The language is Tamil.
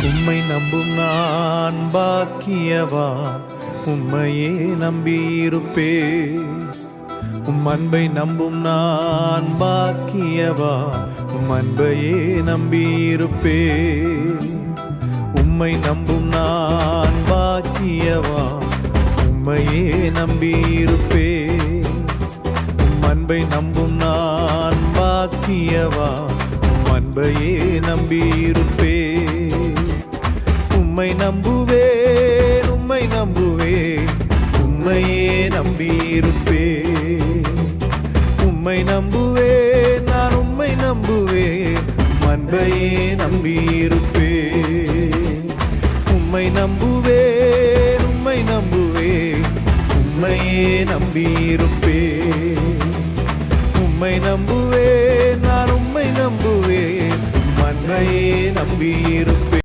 உம்மை நம்பும் நான் பாக்கியவான், உம்மையே நம்பியிருப்பேன். உம் அன்பை நம்பும் நான் பாக்கியவான், உம் அன்பையே நம்பியிருப்பேன். உம்மை நம்பும் நான் பாக்கியவான், உம்மையே நம்பியிருப்பேன். உம் அன்பை நம்பும் நான் பாக்கியவான், உம் அன்பையே நம்பியிருப்பேன். உம்மை நம்புவேன், உம்மை நம்புவேன், உம்மையே நம்பியிருப்பேன். உம்மை நம்புவேன், நான் உம்மை நம்புவேன், அன்பையே நம்பியிருப்பேன். உம்மை நம்புவேன், உம்மை நம்புவேன், உம்மையே நம்பியிருப்பேன். உம்மை நம்புவேன், நான் உம்மை நம்புவேன், அன்பையே நம்பியிருப்பேன்.